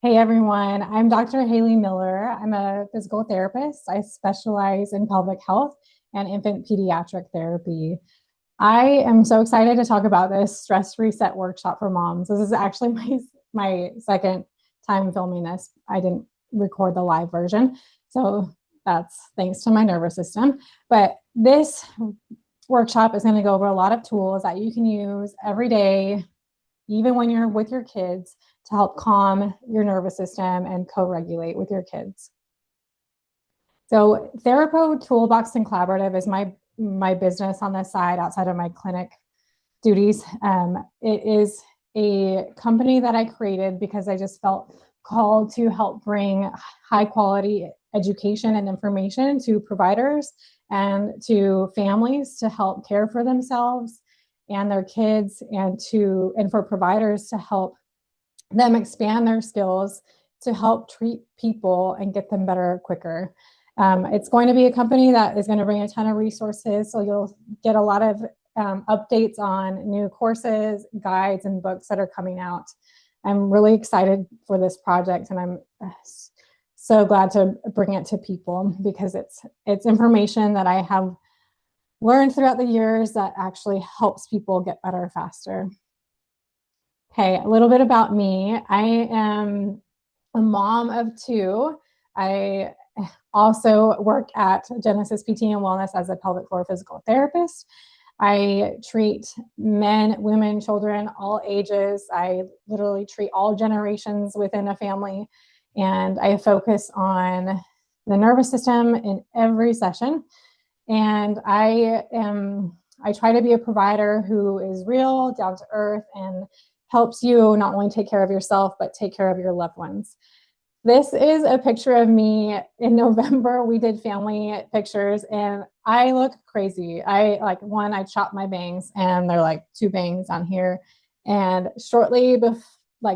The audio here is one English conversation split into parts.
Hey everyone, I'm Dr. Haley Miller. I'm a physical therapist. I specialize in pelvic health and infant pediatric therapy. I am so excited to talk about this stress reset workshop for moms. This is actually my second time filming this. I didn't record the live version, so that's thanks to my nervous system. But this workshop is going to go over a lot of tools that you can use every day, even when you're with your kids, to help calm your nervous system and co-regulate with your kids. So Therapo Toolbox and Collaborative is my business on the side outside of my clinic duties. It is a company that I created because I just felt called to help bring high quality education and information to providers and to families to help care for themselves and their kids, and for providers to help them expand their skills to help treat people and get them better quicker. It's going to be a company that is going to bring a ton of resources, so you'll get a lot of updates on new courses, guides, and books that are coming out. I'm really excited for this project, and I'm so glad to bring it to people because it's information that I have learned throughout the years that actually helps people get better faster. Okay, a little bit about me. I am a mom of two. I also work at Genesis PT and Wellness as a pelvic floor physical therapist. I treat men, women, children, all ages. I literally treat all generations within a family. And I focus on the nervous system in every session. And I try to be a provider who is real, down to earth, and helps you not only take care of yourself, but take care of your loved ones. This is a picture of me in November. We did family pictures and I look crazy. I chopped my bangs and they're like two bangs on here. And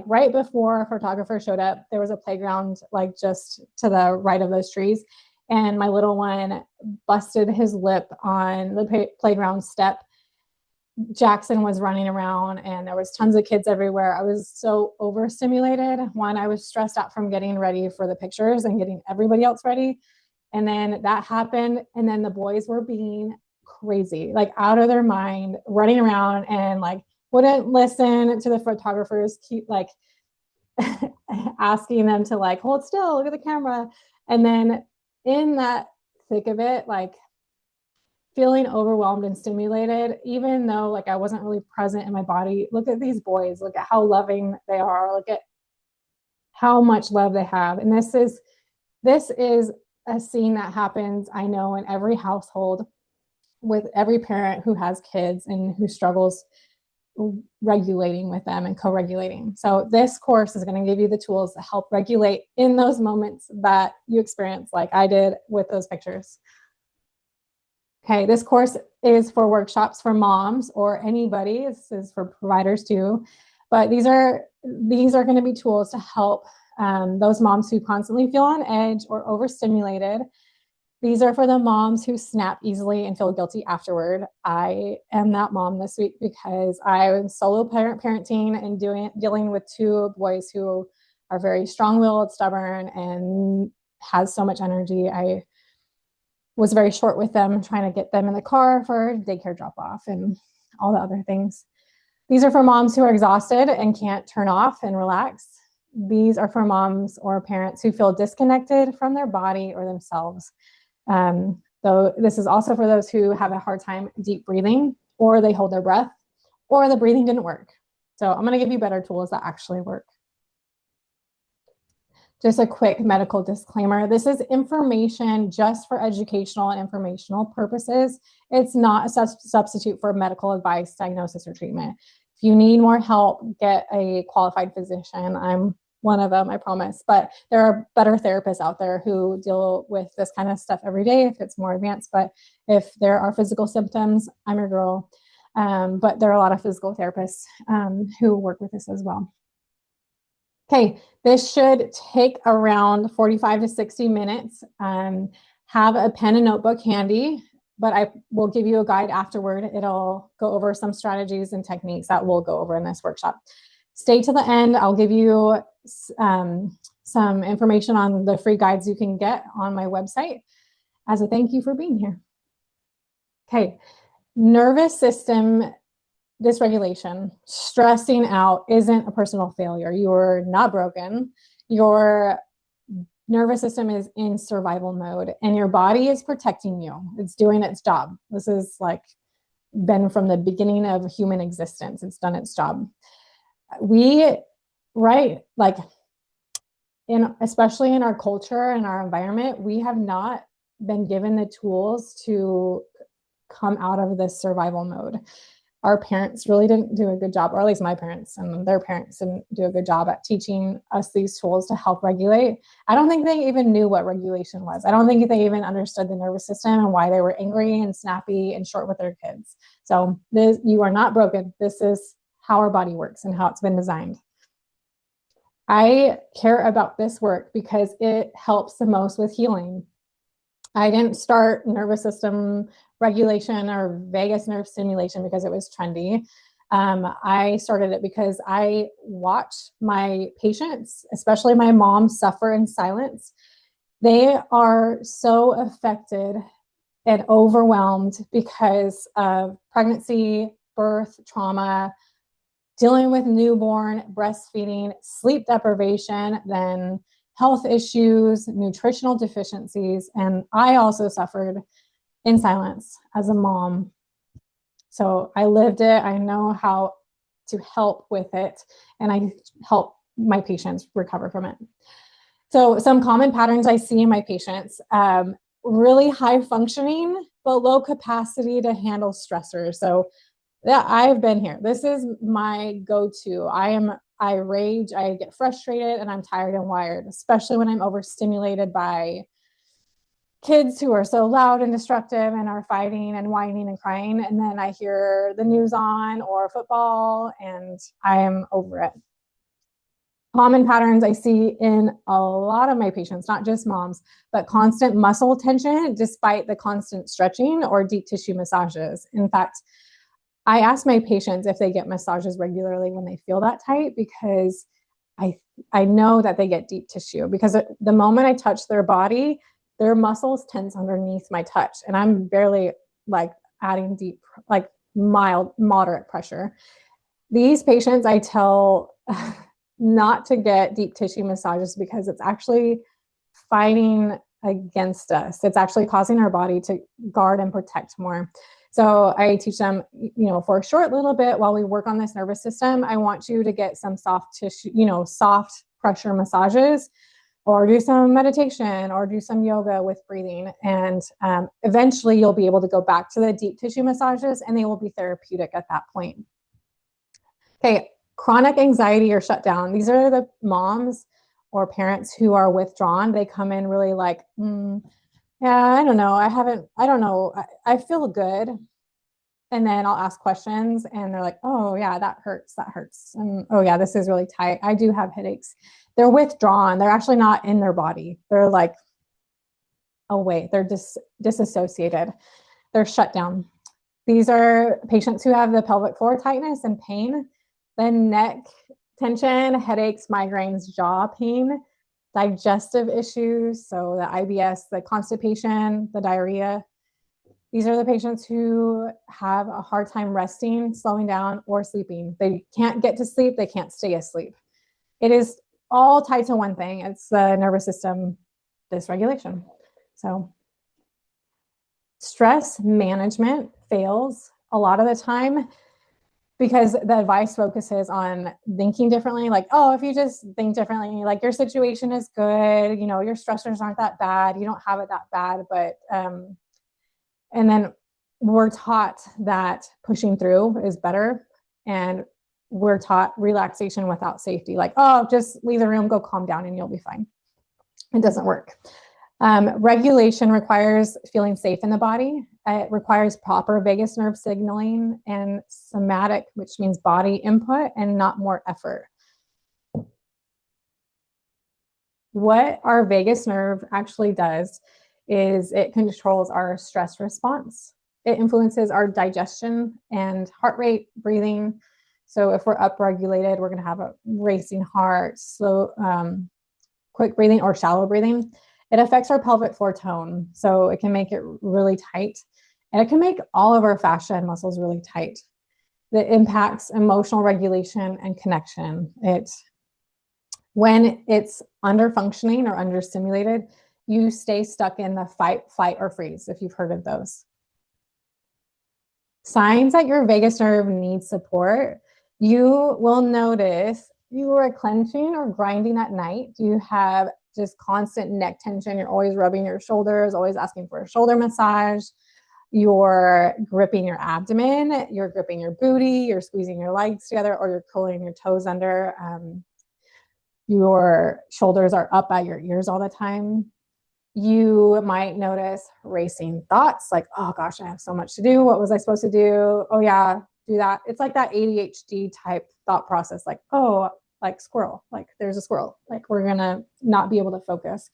right before a photographer showed up, there was a playground like just to the right of those trees. And my little one busted his lip on the playground step. Jackson was running around and there was tons of kids everywhere. I was so overstimulated. One, I was stressed out from getting ready for the pictures and getting everybody else ready. And then that happened. And then the boys were being crazy, like out of their mind, running around and like wouldn't listen to the photographers, keep like asking them to like hold still, look at the camera. And then in that thick of it, like feeling overwhelmed and stimulated, even though like I wasn't really present in my body. Look at these boys, look at how loving they are, look at how much love they have. And this is a scene that happens, I know, in every household with every parent who has kids and who struggles regulating with them and co-regulating. So this course is going to give you the tools to help regulate in those moments that you experience like I did with those pictures. Okay, this course is for workshops for moms or anybody. This is for providers too, but these are going to be tools to help those moms who constantly feel on edge or overstimulated. These are for the moms who snap easily and feel guilty afterward. I am that mom this week because I was solo parenting and dealing with two boys who are very strong-willed, stubborn, and has so much energy. I was very short with them, trying to get them in the car for daycare drop off and all the other things. These are for moms who are exhausted and can't turn off and relax. These are for moms or parents who feel disconnected from their body or themselves. So this is also for those who have a hard time deep breathing, or they hold their breath, or the breathing didn't work. So I'm going to give you better tools that actually work. Just a quick medical disclaimer. This is information just for educational and informational purposes. It's not a substitute for medical advice, diagnosis, or treatment. If you need more help, get a qualified physician. I'm one of them, I promise. But there are better therapists out there who deal with this kind of stuff every day if it's more advanced. But if there are physical symptoms, I'm your girl. But there are a lot of physical therapists who work with this as well. Okay, this should take around 45 to 60 minutes. Have a pen and notebook handy, but I will give you a guide afterward. It'll go over some strategies and techniques that we'll go over in this workshop. stay to the end. I'll give you some information on the free guides you can get on my website as a thank you for being here. Okay, nervous system dysregulation, stressing out isn't a personal failure. You're not broken. Your nervous system is in survival mode and your body is protecting you. It's doing its job. This is like been from the beginning of human existence. It's done its job. Like especially in our culture and our environment, we have not been given the tools to come out of this survival mode. Our parents really didn't do a good job, or at least my parents and their parents didn't do a good job at teaching us these tools to help regulate. I don't think they even knew what regulation was. I don't think they even understood the nervous system and why they were angry and snappy and short with their kids. So you are not broken. This is how our body works and how it's been designed. I care about this work because it helps the most with healing. I didn't start nervous system regulation or vagus nerve stimulation because it was trendy. I started it because I watch my patients, especially my mom, suffer in silence. They are so affected and overwhelmed because of pregnancy, birth, trauma, dealing with newborn, breastfeeding, sleep deprivation, then health issues, nutritional deficiencies. And I also suffered in silence as a mom. So I lived it. I know how to help with it, and I help my patients recover from it. So some common patterns I see in my patients, really high functioning, but low capacity to handle stressors. So yeah, I've been here. This is my go-to. I rage, I get frustrated, and I'm tired and wired, especially when I'm overstimulated by kids who are so loud and destructive and are fighting and whining and crying. And then I hear the news on or football and I am over it. Common patterns I see in a lot of my patients, not just moms, but constant muscle tension despite the constant stretching or deep tissue massages. In fact, I ask my patients if they get massages regularly when they feel that tight, because I know that they get deep tissue, because the moment I touch their body, their muscles tense underneath my touch, and I'm barely like adding deep, like mild, moderate pressure. These patients I tell not to get deep tissue massages because it's actually fighting against us. It's actually causing our body to guard and protect more. So I teach them, for a short little bit while we work on this nervous system, I want you to get some soft tissue, soft pressure massages, or do some meditation or do some yoga with breathing. And eventually you'll be able to go back to the deep tissue massages and they will be therapeutic at that point. Okay, chronic anxiety or shutdown. These are the moms or parents who are withdrawn. They come in really like, yeah, I don't know. I don't know. I feel good. And then I'll ask questions and they're like, oh yeah, that hurts. And oh yeah, this is really tight. I do have headaches. They're withdrawn. They're actually not in their body. They're like away. They're disassociated. They're shut down. These are patients who have the pelvic floor tightness and pain, then neck tension, headaches, migraines, jaw pain, digestive issues, so the IBS, the constipation, the diarrhea. These are the patients who have a hard time resting, slowing down, or sleeping. They can't get to sleep. They can't stay asleep. It is all tied to one thing. It's the nervous system dysregulation. So stress management fails a lot of the time because the advice focuses on thinking differently. Like, oh, if you just think differently, like your situation is good, your stressors aren't that bad, you don't have it that bad. But, and then we're taught that pushing through is better. And we're taught relaxation without safety. Like, oh, just leave the room, go calm down and you'll be fine. It doesn't work. Regulation requires feeling safe in the body. It requires proper vagus nerve signaling and somatic, which means body input and not more effort. What our vagus nerve actually does is it controls our stress response. It influences our digestion and heart rate, breathing, So if we're upregulated, we're going to have a racing heart, slow, quick breathing or shallow breathing. It affects our pelvic floor tone. So it can make it really tight, and it can make all of our fascia and muscles really tight. That impacts emotional regulation and connection. When it's under functioning or under stimulated, you stay stuck in the fight, flight, or freeze, if you've heard of those. Signs that your vagus nerve needs support. You will notice you are clenching or grinding at night. You have just constant neck tension. You're always rubbing your shoulders, always asking for a shoulder massage. You're gripping your abdomen, you're gripping your booty, you're squeezing your legs together, or you're pulling your toes under. Your shoulders are up at your ears all the time. You might notice racing thoughts like, oh gosh, I have so much to do. What was I supposed to do? Oh yeah, do that. It's like that ADHD type thought process, like, oh, like squirrel, like there's a squirrel, like we're gonna not be able to focus.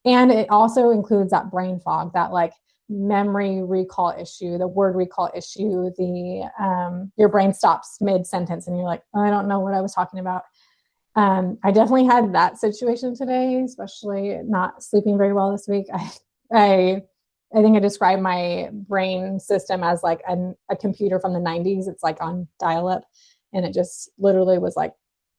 And it also includes that brain fog, that like memory recall issue, the word recall issue, your brain stops mid-sentence and you're like, oh, I don't know what I was talking about. I definitely had that situation today, especially not sleeping very well this week. I think I described my brain system as like a computer from the 90s. It's like on dial-up, and it just literally was like,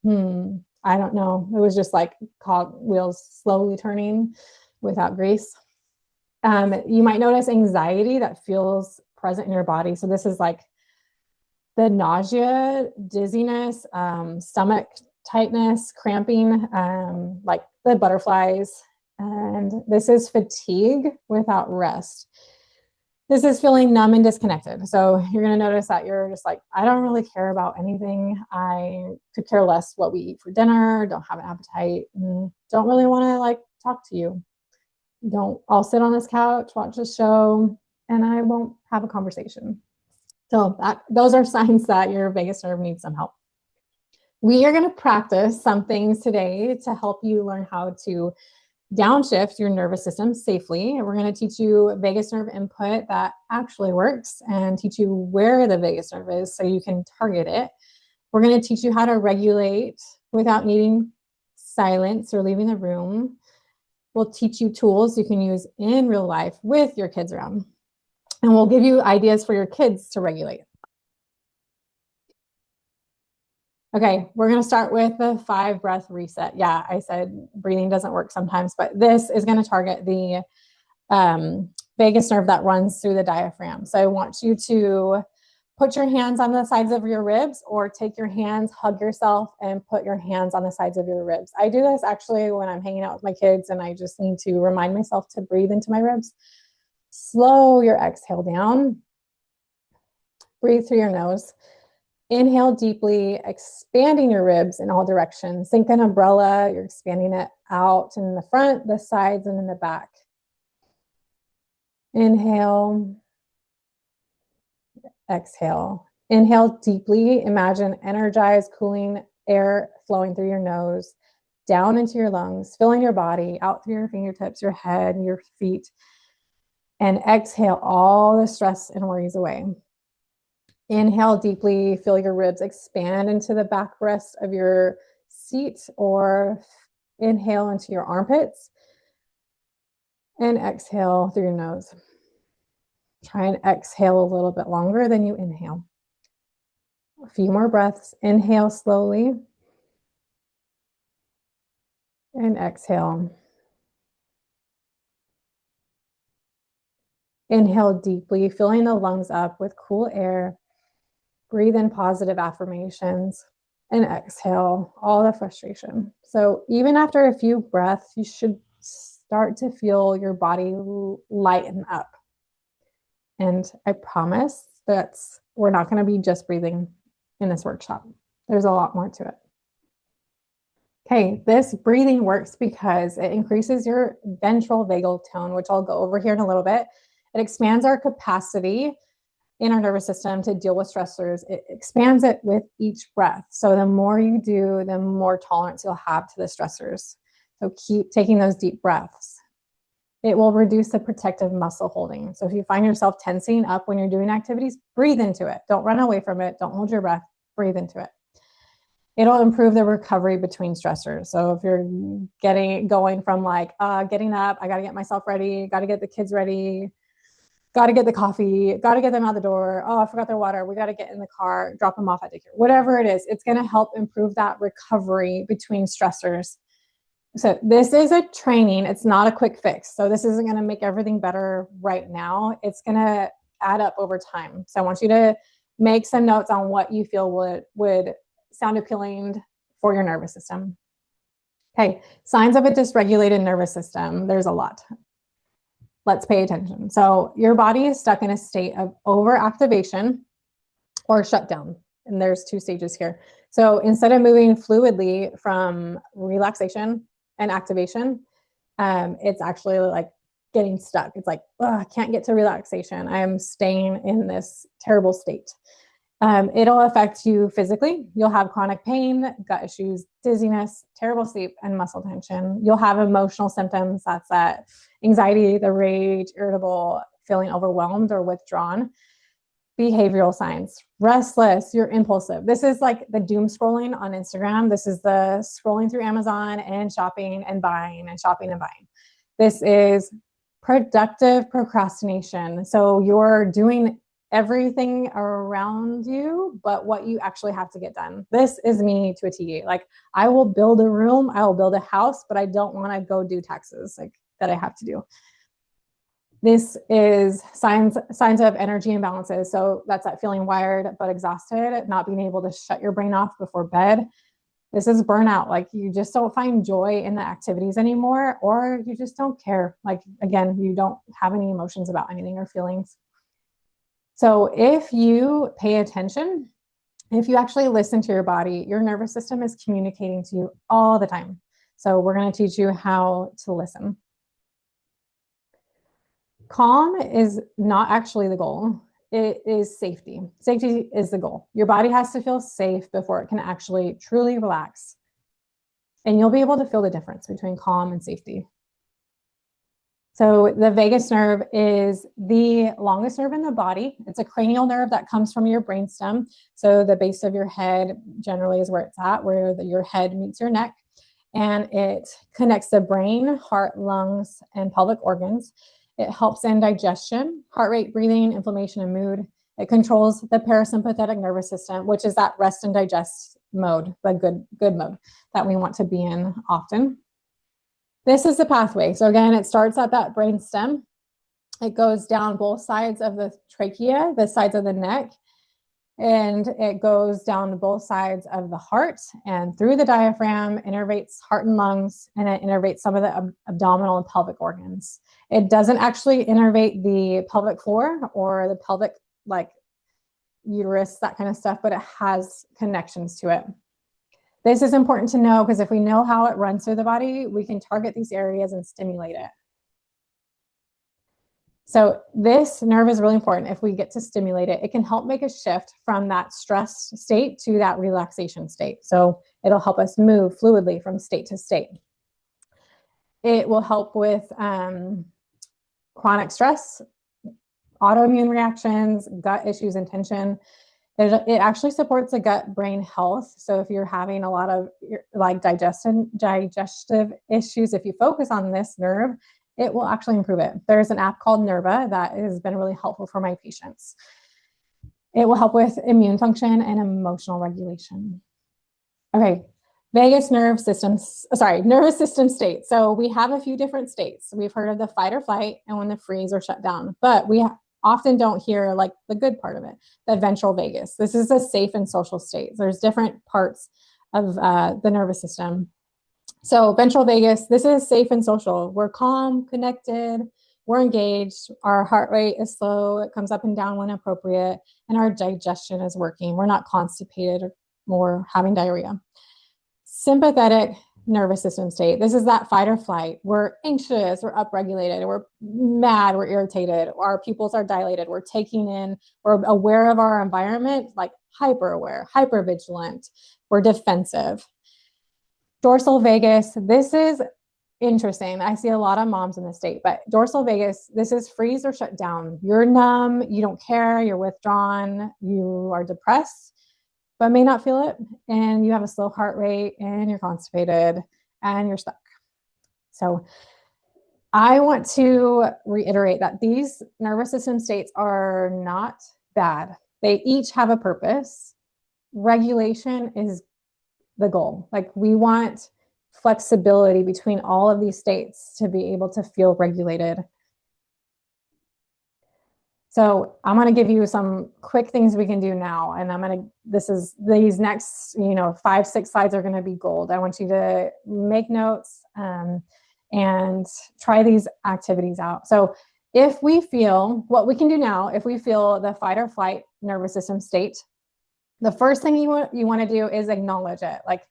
I don't know. It was just like cog wheels slowly turning without grease. You might notice anxiety that feels present in your body. So this is like the nausea, dizziness, stomach tightness, cramping, like the butterflies. And this is fatigue without rest. This is feeling numb and disconnected. So you're going to notice that you're just like, I don't really care about anything. I could care less what we eat for dinner, don't have an appetite, don't really want to like talk to you. I'll sit on this couch, watch a show, and I won't have a conversation. So those are signs that your vagus nerve needs some help. We are going to practice some things today to help you learn how to downshift your nervous system safely. We're going to teach you vagus nerve input that actually works and teach you where the vagus nerve is so you can target it. We're going to teach you how to regulate without needing silence or leaving the room. We'll teach you tools you can use in real life with your kids around. And we'll give you ideas for your kids to regulate. Okay, we're going to start with the 5-breath reset. Yeah, I said breathing doesn't work sometimes, but this is going to target the vagus nerve that runs through the diaphragm. So I want you to put your hands on the sides of your ribs, or take your hands, hug yourself, and put your hands on the sides of your ribs. I do this actually when I'm hanging out with my kids and I just need to remind myself to breathe into my ribs. Slow your exhale down. Breathe through your nose. Inhale deeply, expanding your ribs in all directions. Think an umbrella, you're expanding it out in the front, the sides, and in the back. Inhale. Exhale. Inhale deeply. Imagine energized, cooling air flowing through your nose, down into your lungs, filling your body, out through your fingertips, your head, your feet. And exhale all the stress and worries away. Inhale deeply, feel your ribs expand into the backrest of your seat, or inhale into your armpits. And exhale through your nose. Try and exhale a little bit longer than you inhale. A few more breaths. Inhale slowly. And exhale. Inhale deeply, filling the lungs up with cool air. Breathe in positive affirmations. And exhale all the frustration. So even after a few breaths, you should start to feel your body lighten up. And I promise that we're not going to be just breathing in this workshop. There's a lot more to it. Okay, this breathing works because it increases your ventral vagal tone, which I'll go over here in a little bit. It expands our capacity in our nervous system to deal with stressors. It expands it with each breath. So the more you do, the more tolerance you'll have to the stressors. So keep taking those deep breaths. It will reduce the protective muscle holding. So if you find yourself tensing up when you're doing activities, breathe into it. Don't run away from it. Don't hold your breath. Breathe into it. It'll improve the recovery between stressors. So if you're going from like getting up, I got to get myself ready, got to get the kids ready, got to get the coffee, got to get them out the door. Oh, I forgot their water. We got to get in the car, drop them off at daycare. Whatever it is, it's going to help improve that recovery between stressors. So this is a training. It's not a quick fix. So this isn't going to make everything better right now. It's going to add up over time. So I want you to make some notes on what you feel would sound appealing for your nervous system. Okay, signs of a dysregulated nervous system. There's a lot. Let's pay attention. So your body is stuck in a state of overactivation or shutdown. And there's two stages here. So instead of moving fluidly from relaxation and activation, it's actually like getting stuck. It's like, I can't get to relaxation. I'm staying in this terrible state. It'll affect you physically. You'll have chronic pain, gut issues, dizziness, terrible sleep, and muscle tension. You'll have emotional symptoms. That's that anxiety, the rage, irritable, feeling overwhelmed or withdrawn. Behavioral signs, restless, you're impulsive. This is like the doom scrolling on Instagram. This is the scrolling through Amazon and shopping and buying and shopping and buying. This is productive procrastination. So you're doing everything around you, but what you actually have to get done. This is me to a T. Like I will build a room, I will build a house, but I don't want to go do taxes like that I have to do. This is signs of energy imbalances. So that's that feeling wired but exhausted, not being able to shut your brain off before bed. This is burnout. Like you just don't find joy in the activities anymore, or you just don't care. Like, again, you don't have any emotions about anything or feelings. So if you pay attention, if you actually listen to your body, your nervous system is communicating to you all the time. So we're going to teach you how to listen. Calm is not actually the goal. It is safety. Safety is the goal. Your body has to feel safe before it can actually truly relax. And you'll be able to feel the difference between calm and safety. So the vagus nerve is the longest nerve in the body. It's a cranial nerve that comes from your brainstem. So the base of your head generally is where it's at, where your head meets your neck. And it connects the brain, heart, lungs, and pelvic organs. It helps in digestion, heart rate, breathing, inflammation, and mood. It controls the parasympathetic nervous system, which is that rest and digest mode, the good mode that we want to be in often. This is the pathway. So again, it starts at that brain stem. It goes down both sides of the trachea, the sides of the neck, and it goes down both sides of the heart and through the diaphragm, innervates heart and lungs, and it innervates some of the abdominal and pelvic organs. It doesn't actually innervate the pelvic floor or the pelvic, like uterus, that kind of stuff, but it has connections to it. This is important to know because if we know how it runs through the body, we can target these areas and stimulate it. So this nerve is really important. If we get to stimulate it, it can help make a shift from that stress state to that relaxation state. So it'll help us move fluidly from state to state. It will help with chronic stress, autoimmune reactions, gut issues, and tension. It actually supports the gut-brain health. So if you're having a lot of like digestive issues, if you focus on this nerve, it will actually improve it. There's an app called Nerva that has been really helpful for my patients. It will help with immune function and emotional regulation. Okay, nervous system state. So we have a few different states. We've heard of the fight or flight and when the freeze or shut down, but we often don't hear like the good part of it, the ventral vagus. This is a safe and social state. There's different parts of the nervous system. So ventral vagus, this is safe and social. We're calm, connected, we're engaged, our heart rate is slow, it comes up and down when appropriate, and our digestion is working. We're not constipated or having diarrhea. Sympathetic nervous system state. This is that fight or flight. We're anxious, we're upregulated, we're mad, we're irritated, our pupils are dilated, we're taking in, we're aware of our environment, like hyper aware, hyper vigilant, we're defensive. Dorsal vagus, this is interesting. I see a lot of moms in the state, but dorsal vagus, this is freeze or shut down. You're numb, you don't care, you're withdrawn, you are depressed. but may not feel it, and you have a slow heart rate and you're constipated and you're stuck. So I want to reiterate that these nervous system states are not bad. They each have a purpose. Regulation is the goal. Like, we want flexibility between all of these states to be able to feel regulated. So I'm going to give you some quick things we can do now. And these next, 5-6 slides are going to be gold. I want you to make notes and try these activities out. So what we can do now, if we feel the fight or flight nervous system state, the first thing you want to do is acknowledge it. Like,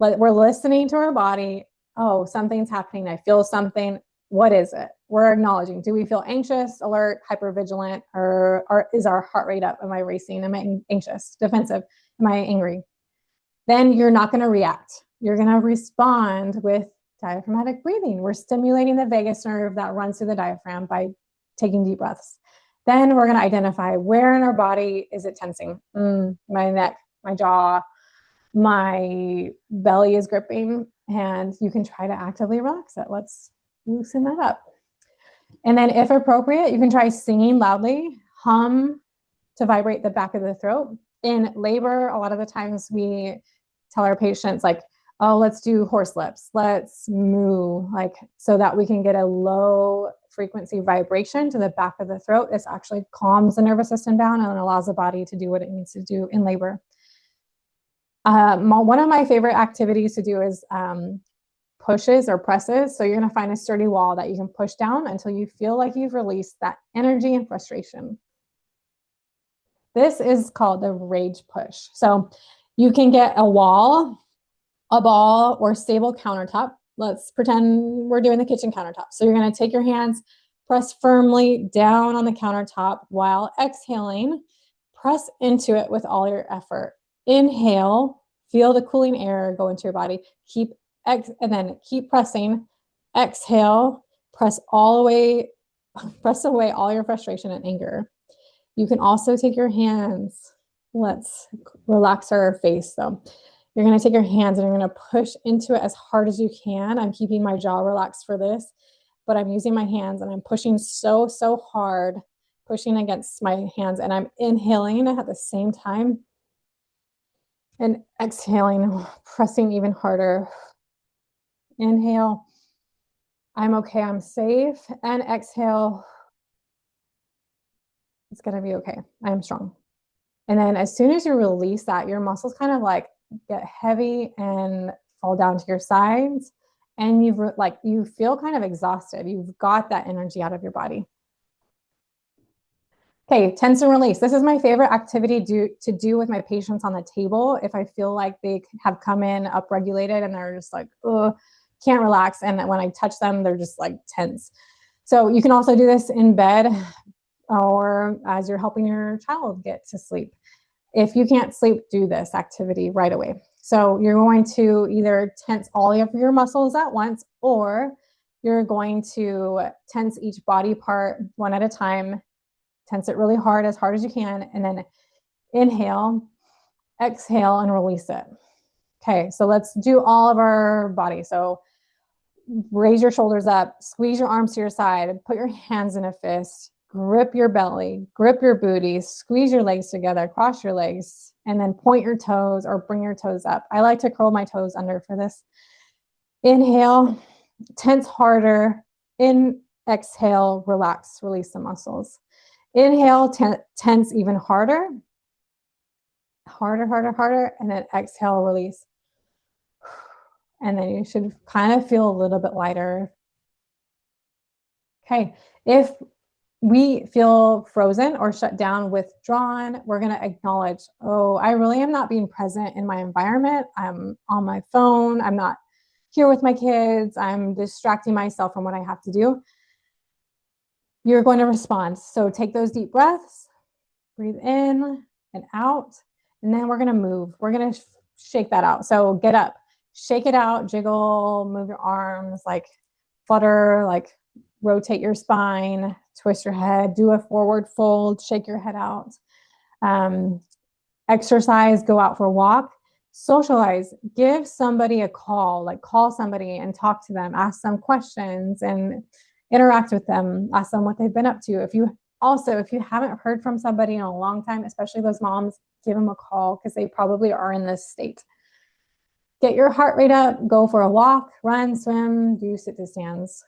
we're listening to our body. Oh, something's happening. I feel something. What is it? We're acknowledging. Do we feel anxious, alert, hypervigilant, or is our heart rate up? Am I racing? Am I anxious, defensive? Am I angry? Then you're not going to react. You're going to respond with diaphragmatic breathing. We're stimulating the vagus nerve that runs through the diaphragm by taking deep breaths. Then we're going to identify where in our body is it tensing. My neck, my jaw, my belly is gripping, and you can try to actively relax it. Let's loosen that up. And then, if appropriate, you can try singing loudly, hum to vibrate the back of the throat. In labor, a lot of the times we tell our patients, like, oh, let's do horse lips, let's moo, like, so that we can get a low frequency vibration to the back of the throat. This actually calms the nervous system down and allows the body to do what it needs to do in labor. One of my favorite activities to do is pushes or presses. So you're going to find a sturdy wall that you can push down until you feel like you've released that energy and frustration. This is called the rage push. So you can get a wall, a ball, or stable countertop. Let's pretend we're doing the kitchen countertop. So you're going to take your hands, press firmly down on the countertop while exhaling. Press into it with all your effort. Inhale, feel the cooling air go into your body. And then keep pressing. Exhale, press away all your frustration and anger. You can also take your hands. Let's relax our face though. You're going to take your hands and you're going to push into it as hard as you can. I'm keeping my jaw relaxed for this, but I'm using my hands and I'm pushing so hard, pushing against my hands, and I'm inhaling at the same time and exhaling, pressing even harder. Inhale, I'm okay, I'm safe, and exhale, it's going to be okay, I am strong. And then as soon as you release that, your muscles kind of like get heavy and fall down to your sides, and you feel kind of exhausted. You've got that energy out of your body. Okay, tense and release. This is my favorite activity to do with my patients on the table. If I feel like they have come in upregulated and they're just like, oh, can't relax. And when I touch them, they're just like tense. So you can also do this in bed or as you're helping your child get to sleep. If you can't sleep, do this activity right away. So you're going to either tense all of your muscles at once, or you're going to tense each body part one at a time. Tense it really hard as you can, and then inhale, exhale, and release it. Okay, so let's do all of our body. So raise your shoulders up, squeeze your arms to your side, put your hands in a fist, grip your belly, grip your booty, squeeze your legs together, cross your legs, and then point your toes or bring your toes up. I like to curl my toes under for this. Inhale, tense harder. Exhale, relax, release the muscles. Inhale, tense even harder. Harder, and then exhale, release. And then you should kind of feel a little bit lighter. Okay, if we feel frozen or shut down, withdrawn, we're going to acknowledge, oh, I really am not being present in my environment. I'm on my phone. I'm not here with my kids. I'm distracting myself from what I have to do. You're going to respond. So take those deep breaths, breathe in and out, and then we're going to move. We're going to shake that out. So get up, shake it out, jiggle, move your arms, like flutter, like rotate your spine, twist your head, do a forward fold, shake your head out. exercise, go out for a walk, socialize, give somebody a call, like call somebody and talk to them, ask them questions and interact with them, ask them what they've been up to. If you haven't heard from somebody in a long time, especially those moms, give them a call because they probably are in this state. Get your heart rate up, go for a walk, run, swim, do sit to stands.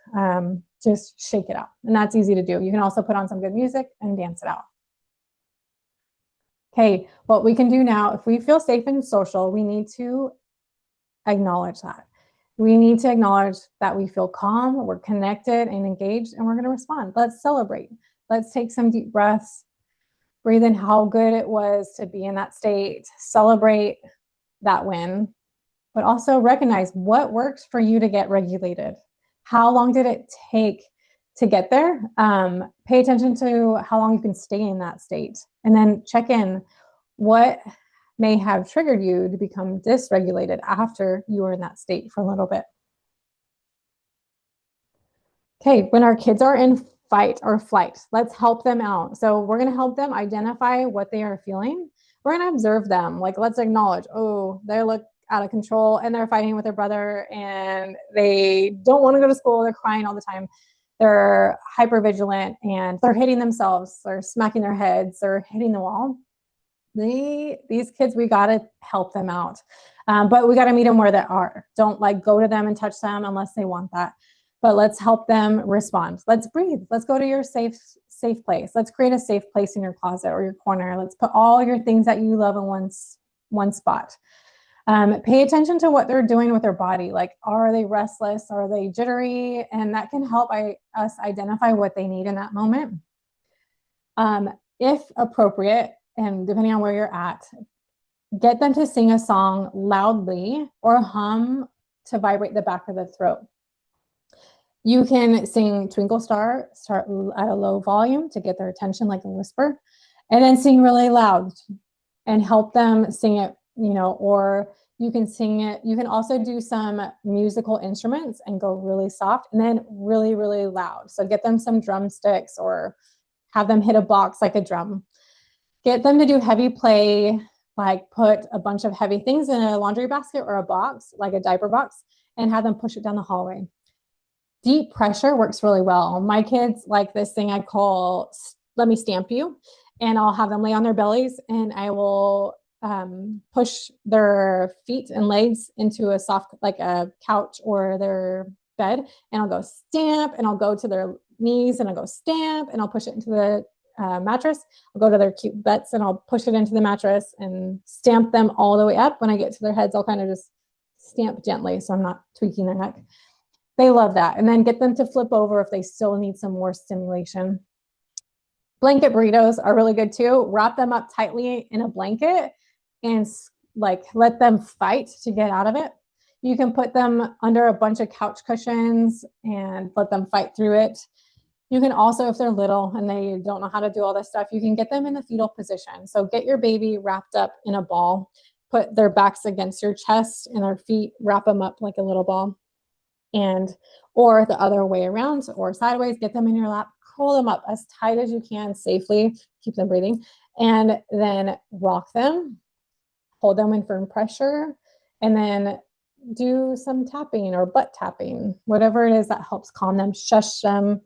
Just shake it out. And that's easy to do. You can also put on some good music and dance it out. Okay, what we can do now, if we feel safe and social, we need to acknowledge that. We need to acknowledge that we feel calm, we're connected and engaged, and we're going to respond. Let's celebrate. Let's take some deep breaths, breathe in how good it was to be in that state, celebrate that win, but also recognize what works for you to get regulated. How long did it take to get there? Pay attention to how long you can stay in that state, and then check in what may have triggered you to become dysregulated after you were in that state for a little bit. Okay, when our kids are in fight or flight, let's help them out. So we're going to help them identify what they are feeling. We're going to observe them. Like, let's acknowledge, oh, they look out of control and they're fighting with their brother and they don't want to go to school. They're crying all the time. They're hyper vigilant and they're hitting themselves. They're smacking their heads. They're hitting the wall. These kids, we got to help them out. But we got to meet them where they are. Don't like go to them and touch them unless they want that. But let's help them respond. Let's breathe. Let's go to your safe place. Let's create a safe place in your closet or your corner. Let's put all your things that you love in one spot. Pay attention to what they're doing with their body. Like, are they restless? Are they jittery? And that can help us identify what they need in that moment. If appropriate, and depending on where you're at, get them to sing a song loudly or hum to vibrate the back of the throat. You can sing Twinkle Star, start at a low volume to get their attention, like a whisper, and then sing really loud and help them sing it, or you can sing it. You can also do some musical instruments and go really soft and then really, really loud. So get them some drumsticks or have them hit a box like a drum. Get them to do heavy play, like put a bunch of heavy things in a laundry basket or a box, like a diaper box, and have them push it down the hallway. Deep pressure works really well. My kids like this thing I call let me stamp you, and I'll have them lay on their bellies and I will push their feet and legs into a soft, like a couch or their bed, and I'll go stamp, and I'll go to their knees and I'll go stamp, and I'll push it into the mattress. I'll go to their cute butts and I'll push it into the mattress and stamp them all the way up. When I get to their heads, I'll kind of just stamp gently so I'm not tweaking their neck. They love that. And then get them to flip over if they still need some more stimulation. Blanket burritos are really good too. Wrap them up tightly in a blanket and like let them fight to get out of it. You can put them under a bunch of couch cushions and let them fight through it. You can also, if they're little and they don't know how to do all this stuff, you can get them in the fetal position. So get your baby wrapped up in a ball, put their backs against your chest and their feet, wrap them up like a little ball. Or the other way around or sideways, get them in your lap, curl them up as tight as you can safely, keep them breathing, and then rock them, hold them in firm pressure, and then do some tapping or butt tapping, whatever it is that helps calm them, shush them.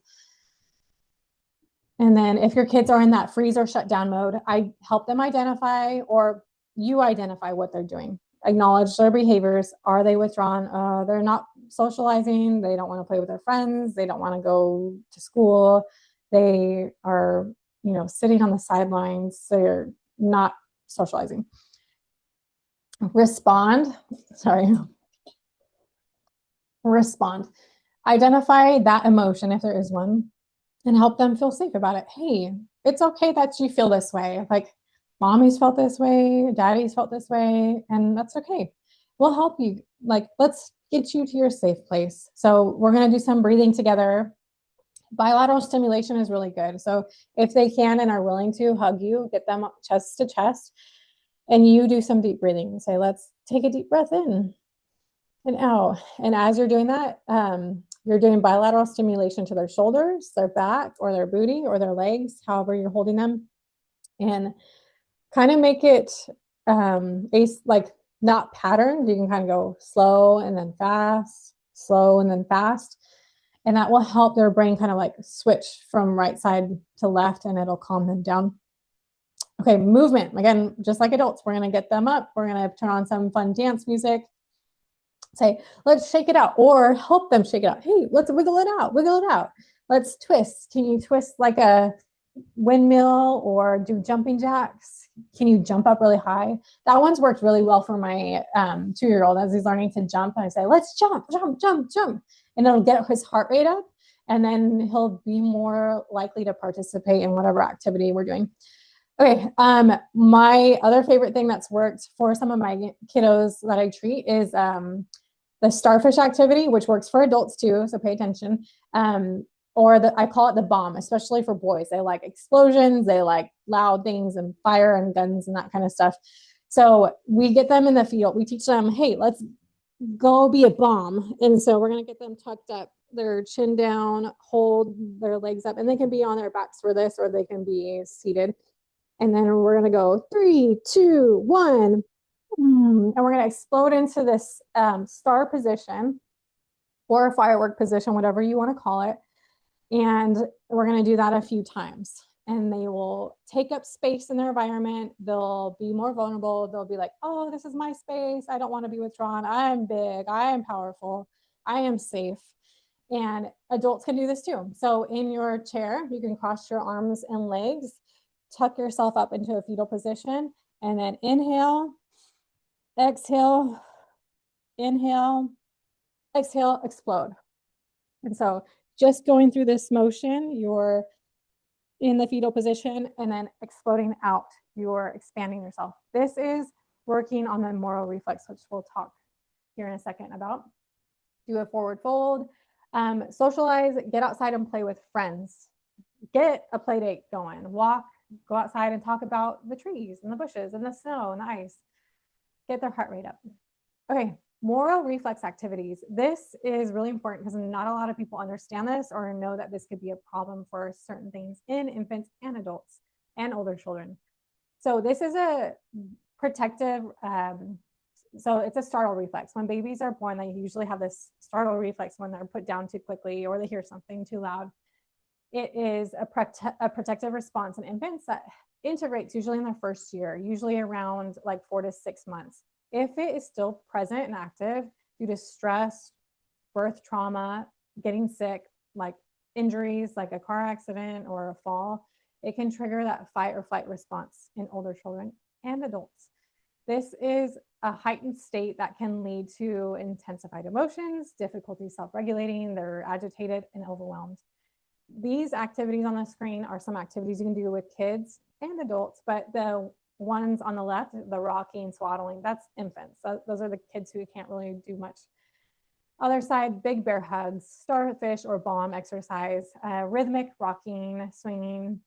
And then if your kids are in that freeze or shut down mode, I help them identify, or you identify what they're doing. Acknowledge their behaviors. Are they withdrawn? They're not socializing. They don't want to play with their friends. They don't want to go to school. They are, sitting on the sidelines. They're not socializing. Respond. Identify that emotion if there is one and help them feel safe about it. Hey, it's okay that you feel this way. Like, mommy's felt this way, daddy's felt this way, and that's okay. We'll help you. Like, let's get you to your safe place. So we're going to do some breathing together. Bilateral stimulation is really good. So if they can and are willing to hug you, get them up chest to chest, and you do some deep breathing. Say, let's take a deep breath in and out. And as you're doing that, you're doing bilateral stimulation to their shoulders, their back, or their booty, or their legs, however you're holding them. And kind of make it like not patterned. You can kind of go slow and then fast, slow and then fast. And that will help their brain kind of like switch from right side to left, and it'll calm them down. Okay, movement. Again, just like adults, we're going to get them up. We're going to turn on some fun dance music. Say, let's shake it out, or help them shake it out. Hey, let's wiggle it out, wiggle it out. Let's twist. Can you twist like a windmill or do jumping jacks? Can you jump up really high? That one's worked really well for my 2-year-old as he's learning to jump. I say, let's jump, jump, jump, jump. And it'll get his heart rate up, and then he'll be more likely to participate in whatever activity we're doing. Okay, my other favorite thing that's worked for some of my kiddos that I treat is the starfish activity, which works for adults too, so pay attention. Or I call it the bomb, especially for boys. They like explosions, they like loud things and fire and guns and that kind of stuff. So we get them in the field. We teach them, hey, let's go be a bomb. And so we're going to get them tucked up, their chin down, hold their legs up, and they can be on their backs for this, or they can be seated. And then we're going to go 3, 2, 1. And we're going to explode into this star position or a firework position, whatever you want to call it. And we're going to do that a few times. And they will take up space in their environment. They'll be more vulnerable. They'll be like, oh, this is my space. I don't want to be withdrawn. I am big. I am powerful. I am safe. And adults can do this too. So in your chair, you can cross your arms and legs, tuck yourself up into a fetal position, and then inhale, exhale, inhale, exhale, explode. And so just going through this motion, you're in the fetal position and then exploding out, you're expanding yourself. This is working on the Moro reflex, which we'll talk here in a second about. Do a forward fold, socialize, get outside and play with friends. Get a play date going, walk, go outside and talk about the trees and the bushes and the snow and the ice. Get their heart rate up. Okay, Moro reflex activities. This is really important because not a lot of people understand this or know that this could be a problem for certain things in infants and adults and older children. So this is a protective, so it's a startle reflex. When babies are born, they usually have this startle reflex when they're put down too quickly or they hear something too loud. It is a protective response in infants that integrates usually in their first year, usually around like 4 to 6 months. If it is still present and active due to stress, birth trauma, getting sick, like injuries, like a car accident or a fall, it can trigger that fight or flight response in older children and adults. This is a heightened state that can lead to intensified emotions, difficulty self-regulating, they're agitated and overwhelmed. These activities on the screen are some activities you can do with kids and adults, but the ones on the left, the rocking, swaddling, that's infants. Those are the kids who can't really do much. Other side, big bear hugs, starfish or bomb exercise, rhythmic rocking, swinging.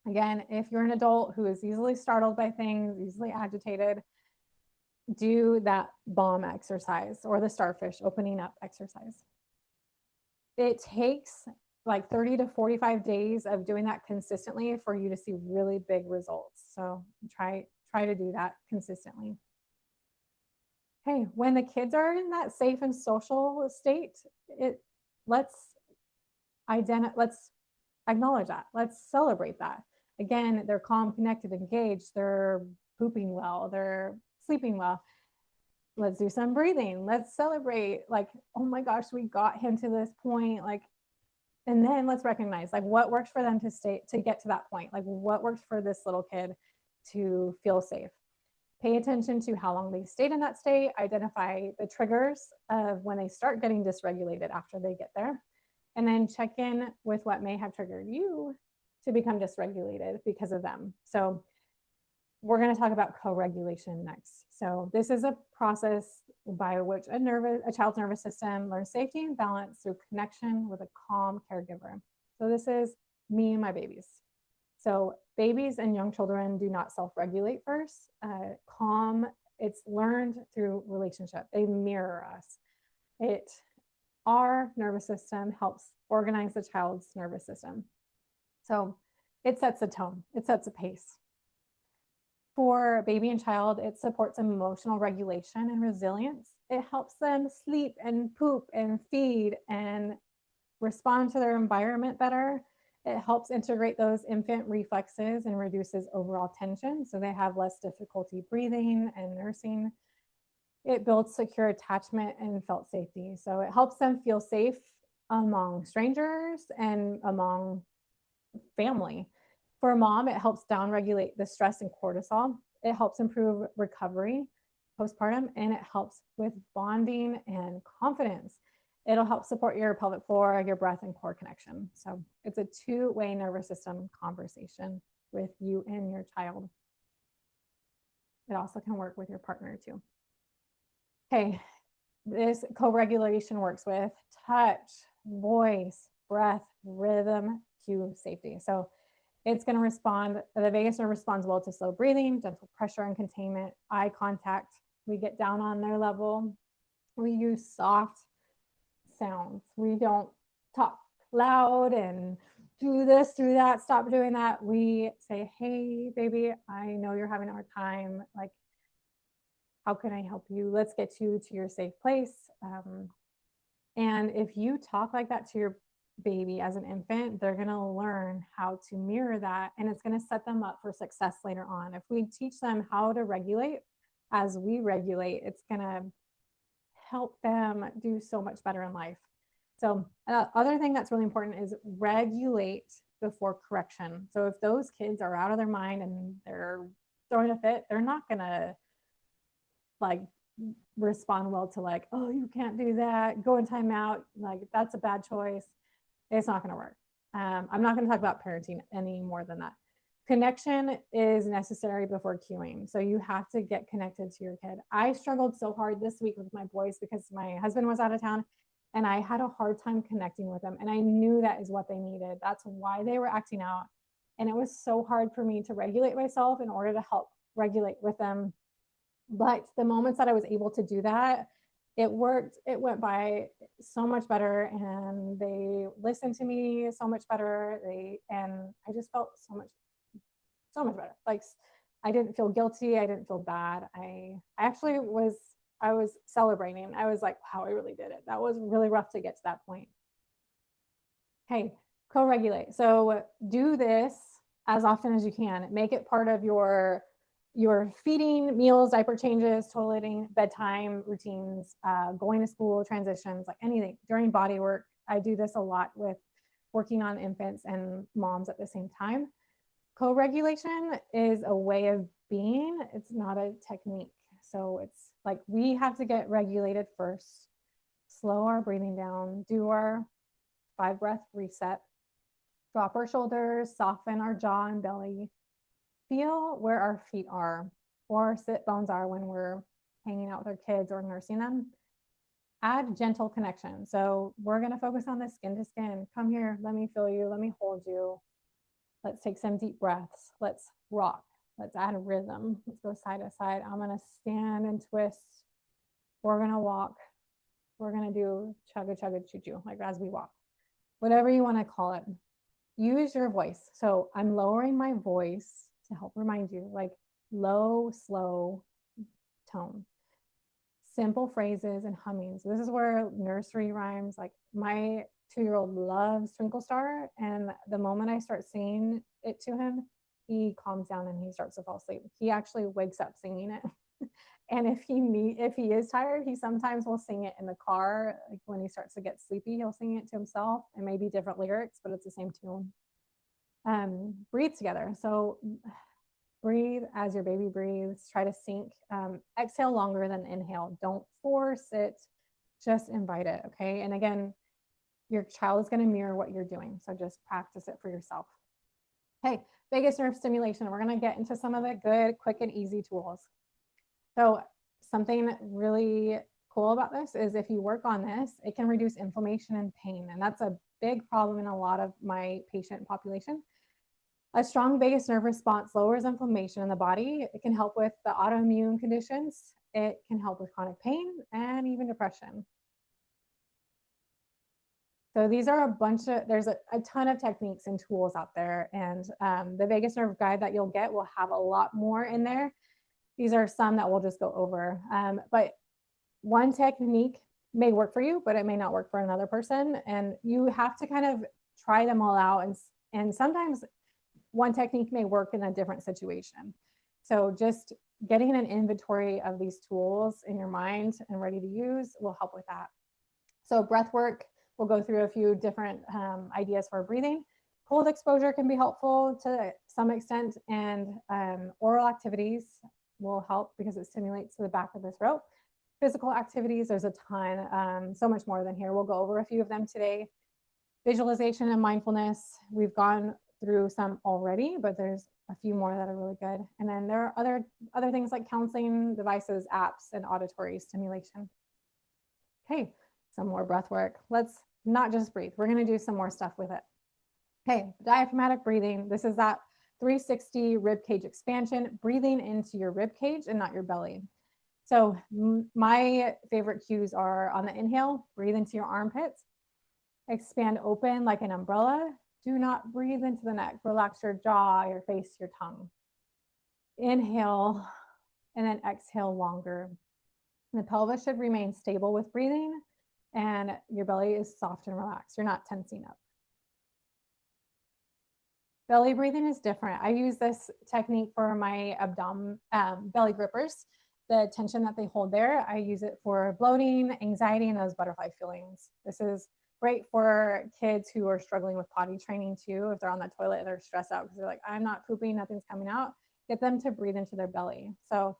Again, if you're an adult who is easily startled by things, easily agitated, do that bomb exercise or the starfish opening up exercise. It takes like 30 to 45 days of doing that consistently for you to see really big results. So try to do that consistently. Hey, when the kids are in that safe and social state, let's acknowledge that. Let's celebrate that. Again, they're calm, connected, engaged, they're pooping well, they're sleeping well. Let's do some breathing. Let's celebrate, like, oh my gosh, we got him to this point. Like, and then let's recognize like what works for them to get to that point. Like what works for this little kid to feel safe. Pay attention to how long they stayed in that state, identify the triggers of when they start getting dysregulated after they get there, and then check in with what may have triggered you to become dysregulated because of them. So we're going to talk about co-regulation next. So this is a process by which a child's nervous system learns safety and balance through connection with a calm caregiver. So this is me and my babies. So babies and young children do not self-regulate first. Calm, it's learned through relationship. They mirror us. Our nervous system helps organize the child's nervous system. So it sets a tone. It sets a pace. For baby and child, it supports emotional regulation and resilience. It helps them sleep and poop and feed and respond to their environment better. It helps integrate those infant reflexes and reduces overall tension, so they have less difficulty breathing and nursing. It builds secure attachment and felt safety. So it helps them feel safe among strangers and among family. For a mom, it helps downregulate the stress and cortisol. It helps improve recovery postpartum, and it helps with bonding and confidence. It'll help support your pelvic floor, your breath, and core connection. So it's a two-way nervous system conversation with you and your child. It also can work with your partner too. Okay, this co-regulation works with touch, voice, breath, rhythm, cue, safety. So it's going to respond, the vagus nerve responds well to slow breathing, gentle pressure and containment, eye contact. We get down on their level. We use soft sounds. We don't talk loud and do this, do that, stop doing that. We say, hey, baby, I know you're having a hard time. Like, how can I help you? Let's get you to your safe place. And if you talk like that to your baby as an infant, they're going to learn how to mirror that, and it's going to set them up for success later on. If we teach them how to regulate as we regulate, it's going to help them do so much better in life. So other thing that's really important is regulate before correction. So if those kids are out of their mind and they're throwing a fit, they're not going to like respond well to like, oh, you can't do that, go in timeout, like that's a bad choice. It's not going to work. I'm not going to talk about parenting any more than that. Connection is necessary before cueing. So you have to get connected to your kid. I struggled so hard this week with my boys because my husband was out of town and I had a hard time connecting with them. And I knew that is what they needed. That's why they were acting out. And it was so hard for me to regulate myself in order to help regulate with them. But the moments that I was able to do that, it worked. It went by so much better, and they listened to me so much better. And I just felt so much better. Like, I didn't feel guilty. I didn't feel bad. I actually was celebrating. I was like, wow, I really did it. That was really rough to get to that point. Okay, co-regulate. So do this as often as you can. Make it part of your feeding, meals, diaper changes, toileting, bedtime routines, going to school, transitions, like anything during body work. I do this a lot with working on infants and moms at the same time. Co-regulation is a way of being. It's not a technique. So it's like we have to get regulated first, slow our breathing down, do our 5-breath reset, drop our shoulders, soften our jaw and belly, feel where our feet are or sit bones are when we're hanging out with our kids or nursing them. Add gentle connection. So we're going to focus on the skin to skin. Come here, let me feel you, let me hold you. Let's take some deep breaths. Let's rock. Let's add a rhythm. Let's go side to side. I'm going to stand and twist. We're going to walk. We're going to do chugga chugga choo choo, like as we walk. Whatever you want to call it. Use your voice. So I'm lowering my voice to help remind you, like low, slow tone, simple phrases and hummings. This is where nursery rhymes, like my 2-year-old loves Twinkle Star, and the moment I start singing it to him, he calms down and he starts to fall asleep. He actually wakes up singing it. And if he is tired, he sometimes will sing it in the car. Like when he starts to get sleepy, he'll sing it to himself, and maybe different lyrics, but it's the same tune. Breathe together. So breathe as your baby breathes. Try to sync. Exhale longer than inhale. Don't force it. Just invite it. Okay. And again, your child is going to mirror what you're doing. So just practice it for yourself. Okay. Vagus nerve stimulation. We're going to get into some of the good, quick, and easy tools. So something really cool about this is if you work on this, it can reduce inflammation and pain. And that's a big problem in a lot of my patient population. A strong vagus nerve response lowers inflammation in the body. It can help with the autoimmune conditions. It can help with chronic pain and even depression. So these are there's a ton of techniques and tools out there. And the Vagus Nerve Guide that you'll get will have a lot more in there. These are some that we'll just go over. But one technique may work for you, but it may not work for another person. And you have to kind of try them all out. And sometimes one technique may work in a different situation. So just getting an inventory of these tools in your mind and ready to use will help with that. So breath work, we'll go through a few different ideas for breathing. Cold exposure can be helpful to some extent, and oral activities will help because it stimulates the back of the throat. Physical activities, there's a ton, so much more than here. We'll go over a few of them today. Visualization and mindfulness, we've gone through some already, but there's a few more that are really good. And then there are other things like counseling devices, apps, and auditory stimulation. Okay, some more breath work. Let's not just breathe. We're going to do some more stuff with it. Okay, diaphragmatic breathing. This is that 360 rib cage expansion, breathing into your rib cage and not your belly. So my favorite cues are on the inhale, breathe into your armpits, expand open like an umbrella. Do not breathe into the neck. Relax your jaw, your face, your tongue. Inhale, and then exhale longer. The pelvis should remain stable with breathing, and your belly is soft and relaxed. You're not tensing up. Belly breathing is different. I use this technique for my belly grippers. The tension that they hold there, I use it for bloating, anxiety, and those butterfly feelings. This is great for kids who are struggling with potty training too. If they're on the toilet and they're stressed out because they're like, I'm not pooping, nothing's coming out. Get them to breathe into their belly. So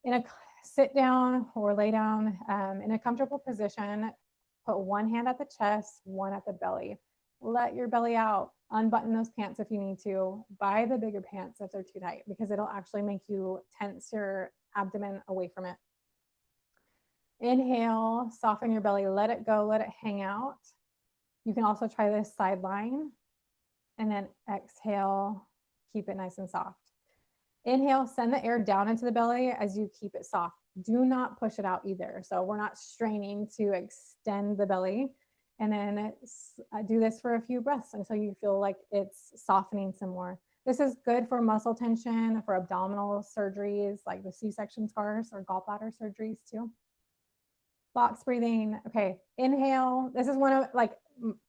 in a sit down or lay down in a comfortable position, put one hand at the chest, one at the belly. Let your belly out. Unbutton those pants if you need to. Buy the bigger pants if they're too tight, because it'll actually make you tense your abdomen away from it. Inhale, soften your belly, let it go, let it hang out. You can also try this sideline, and then exhale, keep it nice and soft. Inhale, send the air down into the belly as you keep it soft. Do not push it out either. So we're not straining to extend the belly. And then do this for a few breaths until you feel like it's softening some more. This is good for muscle tension, for abdominal surgeries like the C-section scars or gallbladder surgeries too. Box breathing. Okay, inhale. This is one of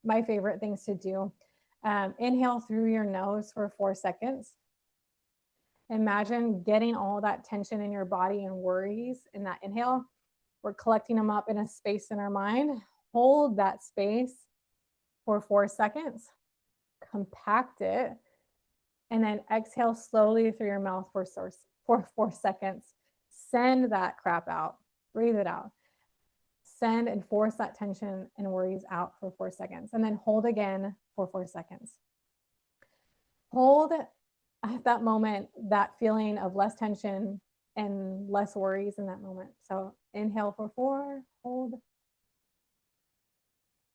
my favorite things to do. Inhale through your nose for 4 seconds. Imagine getting all that tension in your body and worries in that inhale. We're collecting them up in a space in our mind. Hold that space for 4 seconds. Compact it. And then exhale slowly through your mouth for 4 seconds. Send that crap out. Breathe it out. Send and force that tension and worries out for 4 seconds. And then hold again for 4 seconds. Hold at that moment, that feeling of less tension and less worries in that moment. So inhale for 4, hold.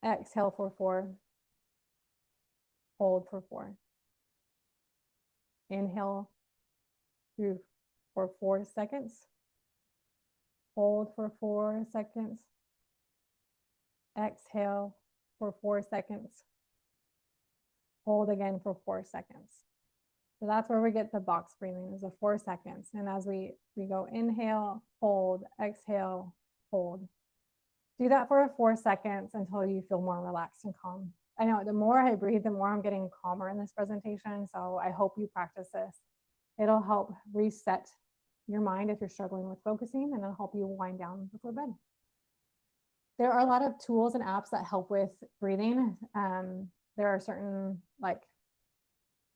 Exhale for 4, hold for 4. Inhale through for 4 seconds. Hold for 4 seconds. Exhale for 4 seconds. Hold again for 4 seconds. So that's where we get the box breathing, is the 4 seconds. And as we go inhale, hold, exhale, hold. Do that for 4 seconds until you feel more relaxed and calm. I know the more I breathe, the more I'm getting calmer in this presentation. So I hope you practice this. It'll help reset your mind if you're struggling with focusing, and it'll help you wind down before bed. There are a lot of tools and apps that help with breathing. There are certain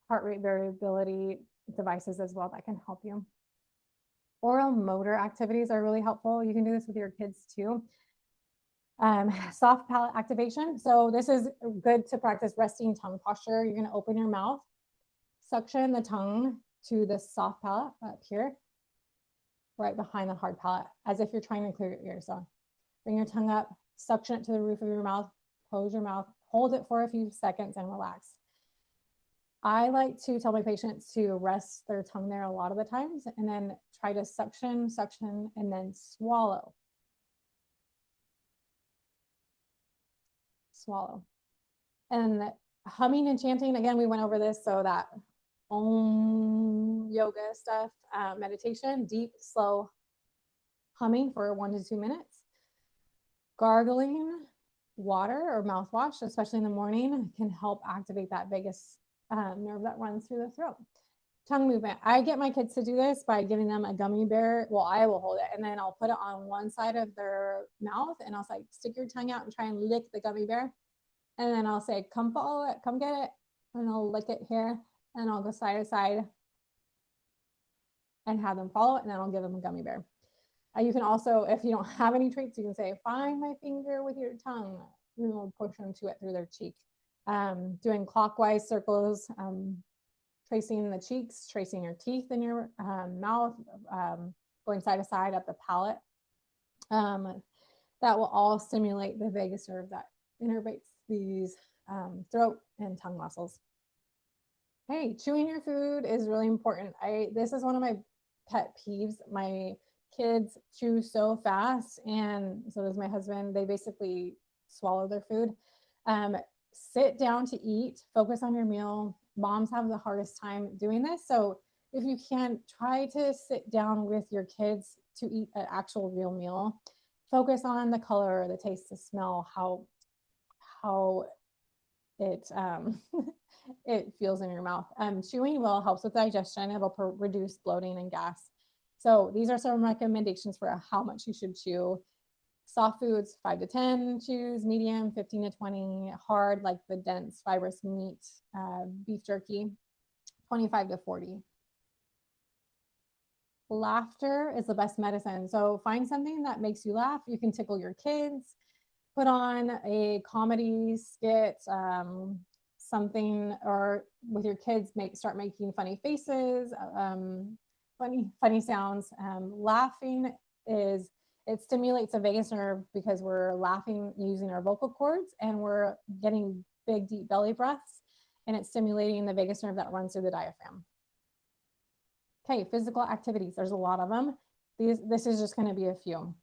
heart rate variability devices as well that can help you. Oral motor activities are really helpful. You can do this with your kids too. Soft palate activation. So this is good to practice resting tongue posture. You're going to open your mouth, suction the tongue to the soft palate up here, right behind the hard palate, as if you're trying to clear your ears. So bring your tongue up, suction it to the roof of your mouth, close your mouth, hold it for a few seconds and relax. I like to tell my patients to rest their tongue there a lot of the times, and then try to suction, and then swallow. swallow. And humming and chanting, again, we went over this, so that Om yoga stuff, meditation, deep, slow humming for 1 to 2 minutes. Gargling water or mouthwash, especially in the morning, can help activate that vagus nerve that runs through the throat. Tongue movement. I get my kids to do this by giving them a gummy bear. Well, I will hold it and then I'll put it on one side of their mouth and I'll say, stick your tongue out and try and lick the gummy bear. And then I'll say, come follow it, come get it. And I'll lick it here and I'll go side to side and have them follow it. And then I'll give them a gummy bear. You can also, if you don't have any treats, you can say, find my finger with your tongue. And we'll push them to it through their cheek. Doing clockwise circles, tracing the cheeks, tracing your teeth in your mouth, going side to side up the palate. That will all stimulate the vagus nerve that innervates these throat and tongue muscles. Hey, chewing your food is really important. This is one of my pet peeves. My kids chew so fast, and so does my husband. They basically swallow their food. Sit down to eat, focus on your meal. Moms have the hardest time doing this. So if you can, try to sit down with your kids to eat an actual real meal. Focus on the color, the taste, the smell, how it it feels in your mouth. Chewing will help with digestion. It'll reduce bloating and gas. So these are some recommendations for how much you should chew. Soft foods, 5 to 10 chews, medium, 15 to 20, hard, like the dense fibrous meat, beef jerky, 25 to 40. Laughter is the best medicine. So find something that makes you laugh. You can tickle your kids, put on a comedy skit, something, or with your kids, start making funny faces, funny sounds. Laughing it stimulates the vagus nerve because we're laughing using our vocal cords and we're getting big, deep belly breaths, and it's stimulating the vagus nerve that runs through the diaphragm. Okay, physical activities. There's a lot of them. This is just going to be a few.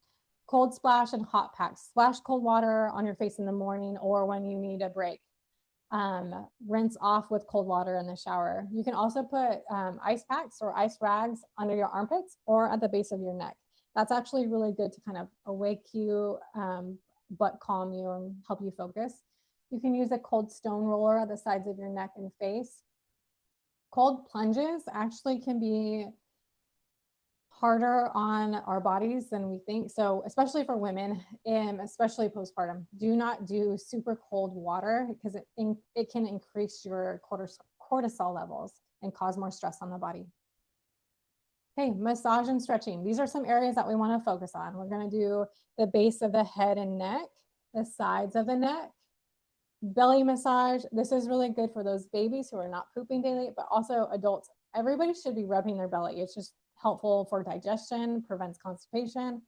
Cold splash and hot packs. Splash cold water on your face in the morning or when you need a break. Rinse off with cold water in the shower. You can also put ice packs or ice rags under your armpits or at the base of your neck. That's actually really good to kind of awake you, but calm you and help you focus. You can use a cold stone roller at the sides of your neck and face. Cold plunges actually can be harder on our bodies than we think. So especially for women, and especially postpartum, do not do super cold water because it can increase your cortisol levels and cause more stress on the body. Okay, massage and stretching. These are some areas that we want to focus on. We're going to do the base of the head and neck, the sides of the neck, belly massage. This is really good for those babies who are not pooping daily, but also adults. Everybody should be rubbing their belly. It's just helpful for digestion, prevents constipation,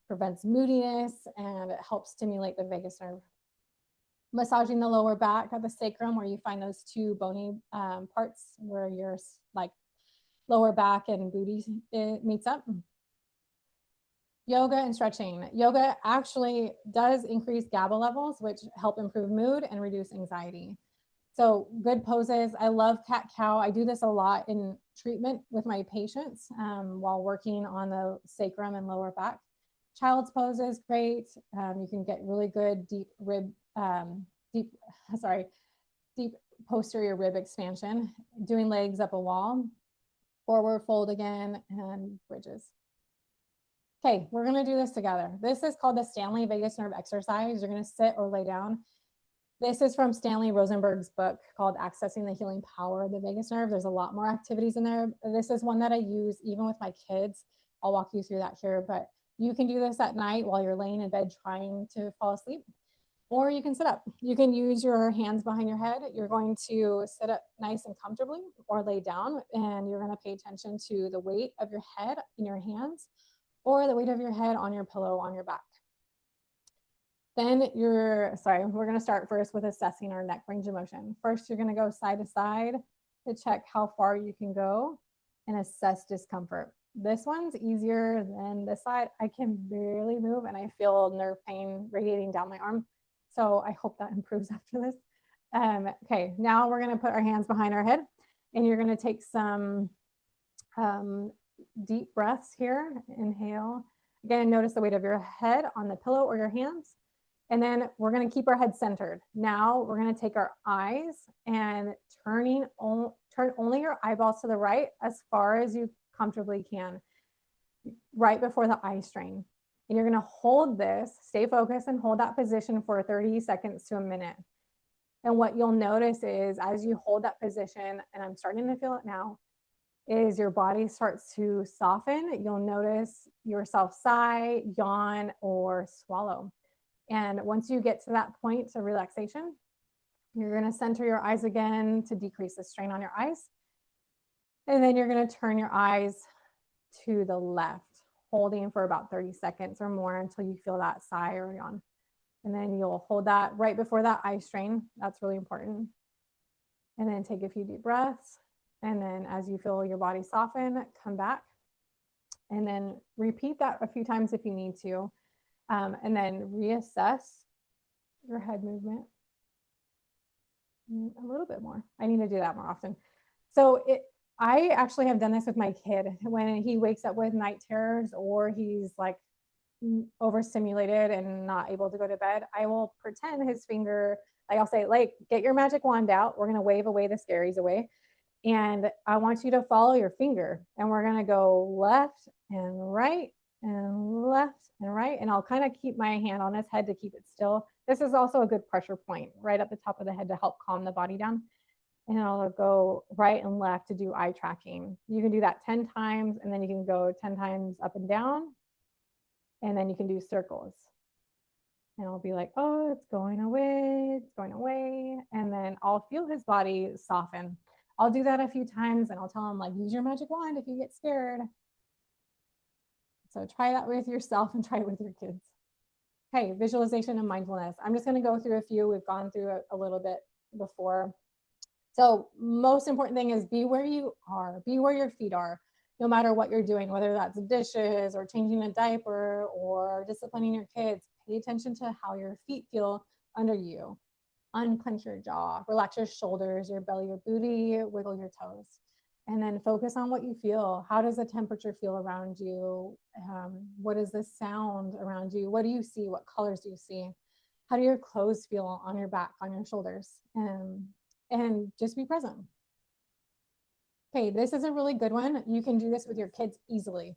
prevents moodiness, and it helps stimulate the vagus nerve. Massaging the lower back at the sacrum, where you find those two bony parts where your like lower back and booty meets up. Yoga and stretching. Yoga actually does increase GABA levels, which help improve mood and reduce anxiety. So good poses. I love cat-cow. I do this a lot in treatment with my patients while working on the sacrum and lower back. Child's pose is great. You can get really good deep posterior rib expansion. Doing legs up a wall, forward fold again, and bridges. Okay, we're gonna do this together. This is called the Stanley Vagus Nerve Exercise. You're gonna sit or lay down. This is from Stanley Rosenberg's book called Accessing the Healing Power of the Vagus Nerve. There's a lot more activities in there. This is one that I use even with my kids. I'll walk you through that here, but you can do this at night while you're laying in bed trying to fall asleep, or you can sit up. You can use your hands behind your head. You're going to sit up nice and comfortably or lay down, and you're gonna pay attention to the weight of your head in your hands or the weight of your head on your pillow on your back. Then we're going to start first with assessing our neck range of motion. First, you're going to go side to side to check how far you can go and assess discomfort. This one's easier than this side. I can barely move and I feel nerve pain radiating down my arm. So I hope that improves after this. Okay, now we're gonna put our hands behind our head and you're gonna take some deep breaths here. Inhale. Again, notice the weight of your head on the pillow or your hands. And then we're going to keep our head centered. Now we're going to take our eyes and turn only your eyeballs to the right as far as you comfortably can, right before the eye strain. And you're going to hold this, stay focused and hold that position for 30 seconds to a minute. And what you'll notice is as you hold that position, and I'm starting to feel it now, is your body starts to soften. You'll notice yourself sigh, yawn, or swallow. And once you get to that point of relaxation, you're going to center your eyes again to decrease the strain on your eyes. And then you're going to turn your eyes to the left, holding for about 30 seconds or more until you feel that sigh or yawn. And then you'll hold that right before that eye strain. That's really important. And then take a few deep breaths. And then as you feel your body soften, come back. And then repeat that a few times if you need to. And then reassess your head movement a little bit more. I need to do that more often. So I actually have done this with my kid when he wakes up with night terrors or he's like overstimulated and not able to go to bed. I will pretend his finger, like I'll say, like, get your magic wand out. We're going to wave away the scaries away. And I want you to follow your finger. And we're going to go left and right and left and right. And I'll kind of keep my hand on his head to keep it still. This is also a good pressure point right at the top of the head to help calm the body down. And I'll go right and left to do eye tracking. You can do that 10 times, and then you can go 10 times up and down. And then you can do circles. And I'll be like, oh, it's going away, it's going away. And then I'll feel his body soften. I'll do that a few times and I'll tell him, like, use your magic wand if you get scared. So try that with yourself and try it with your kids. Okay, visualization and mindfulness. I'm just going to go through a few. We've gone through a little bit before. So most important thing is be where you are, be where your feet are, no matter what you're doing, whether that's dishes or changing a diaper or disciplining your kids. Pay attention to how your feet feel under you. Unclench your jaw, relax your shoulders, your belly, your booty, wiggle your toes. And then focus on what you feel. How does the temperature feel around you? What is the sound around you? What do you see? What colors do you see? How do your clothes feel on your back, on your shoulders? And just be present. Okay, this is a really good one. You can do this with your kids easily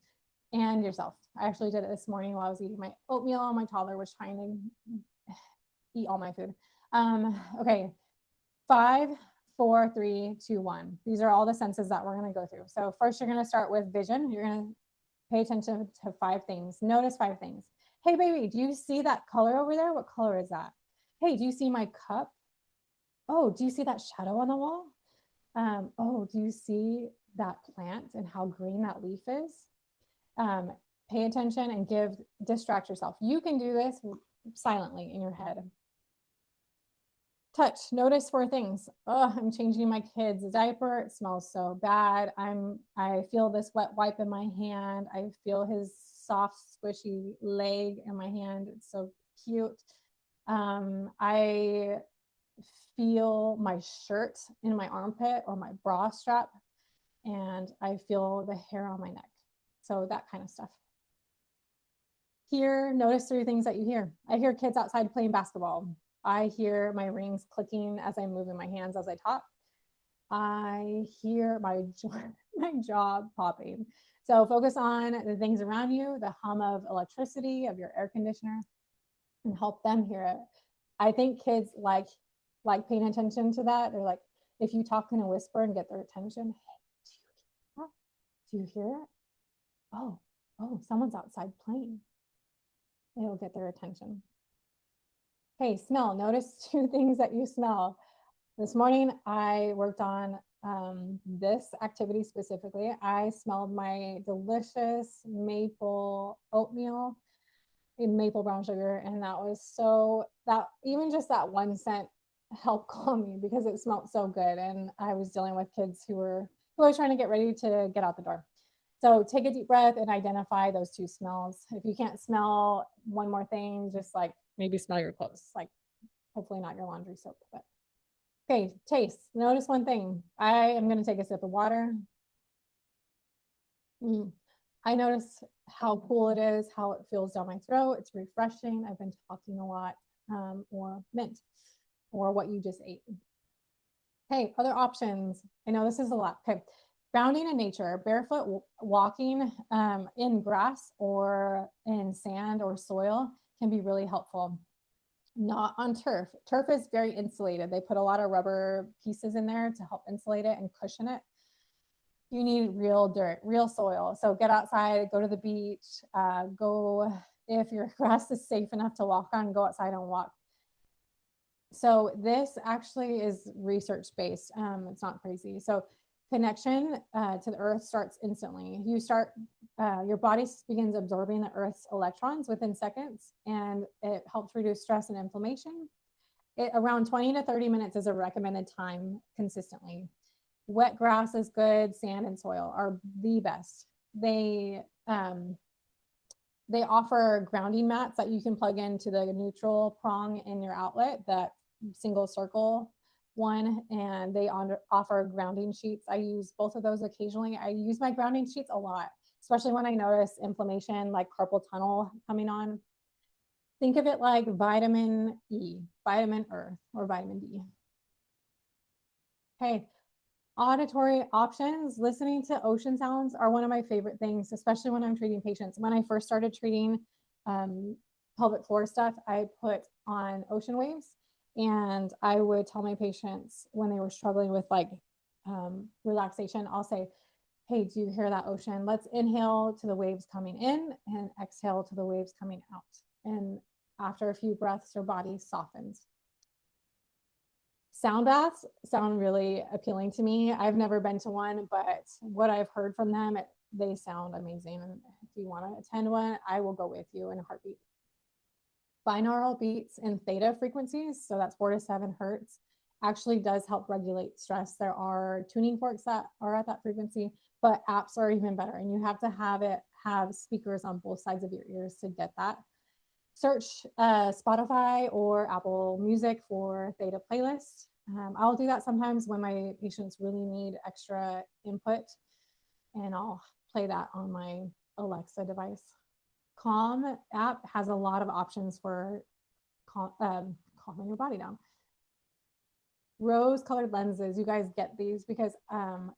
and yourself. I actually did it this morning while I was eating my oatmeal. My toddler was trying to eat all my food. Okay, 5, 4, 3, 2, 1. These are all the senses that we're going to go through. So first you're going to start with vision. You're going to pay attention to 5 things. Notice 5 things. Hey, baby, do you see that color over there? What color is that? Hey, do you see my cup? Oh, do you see that shadow on the wall? Oh, do you see that plant and how green that leaf is? Pay attention and distract yourself. You can do this silently in your head. Touch, notice 4 things. Oh, I'm changing my kid's diaper. It smells so bad. I feel this wet wipe in my hand. I feel his soft, squishy leg in my hand. It's so cute. I feel my shirt in my armpit or my bra strap, and I feel the hair on my neck. So that kind of stuff. Here, notice 3 things that you hear. I hear kids outside playing basketball. I hear my rings clicking as I'm moving my hands as I talk. I hear my jaw popping. So focus on the things around you, the hum of electricity, of your air conditioner, and help them hear it. I think kids like paying attention to that. They're like, if you talk in a whisper and get their attention, hey, do you hear it? Oh, someone's outside playing. It'll get their attention. Hey, smell. Notice 2 things that you smell. This morning, I worked on this activity specifically. I smelled my delicious maple oatmeal in maple brown sugar, and that was even just that one scent helped calm me because it smelled so good. And I was dealing with kids who were trying to get ready to get out the door. So take a deep breath and identify those 2 smells. If you can't smell one more thing, just like maybe smell your clothes. Like hopefully not your laundry soap, but okay, taste. Notice one thing. I am going to take a sip of water. I notice how cool it is, how it feels down my throat. It's refreshing. I've been talking a lot, or mint, or what you just ate. Okay, other options. I know this is a lot. Okay, grounding in nature, barefoot walking in grass or in sand or soil can be really helpful. Not on turf. Turf is very insulated. They put a lot of rubber pieces in there to help insulate it and cushion it. You need real dirt, real soil. So get outside, go to the beach, go, if your grass is safe enough to walk on, go outside and walk. So this actually is research-based. It's not crazy. So connection to the earth starts instantly. You start, your body begins absorbing the earth's electrons within seconds, and it helps reduce stress and inflammation. Around 20 to 30 minutes is a recommended time consistently. Wet grass is good. Sand and soil are the best. They offer grounding mats that you can plug into the neutral prong in your outlet, that single circle one, and they offer grounding sheets. I use both of those occasionally. I use my grounding sheets a lot, especially when I notice inflammation like carpal tunnel coming on. Think of it like vitamin E, vitamin Earth, or vitamin D. Okay, auditory options. Listening to ocean sounds are one of my favorite things, especially when I'm treating patients. When I first started treating pelvic floor stuff, I put on ocean waves, and I would tell my patients when they were struggling with like relaxation, I'll say, hey, do you hear that ocean? Let's inhale to the waves coming in and exhale to the waves coming out. And after a few breaths, your body softens. Sound baths sound really appealing to me. I've never been to one, but what I've heard from them, they sound amazing. And if you want to attend one, I will go with you in a heartbeat. Binaural beats and theta frequencies, so that's 4 to 7 hertz, actually does help regulate stress. There are tuning forks that are at that frequency, but apps are even better. And you have to have speakers on both sides of your ears to get that. Search Spotify or Apple Music for theta playlist. I'll do that sometimes when my patients really need extra input, and I'll play that on my Alexa device. Calm app has a lot of options for calming your body down. Rose colored lenses, you guys get these because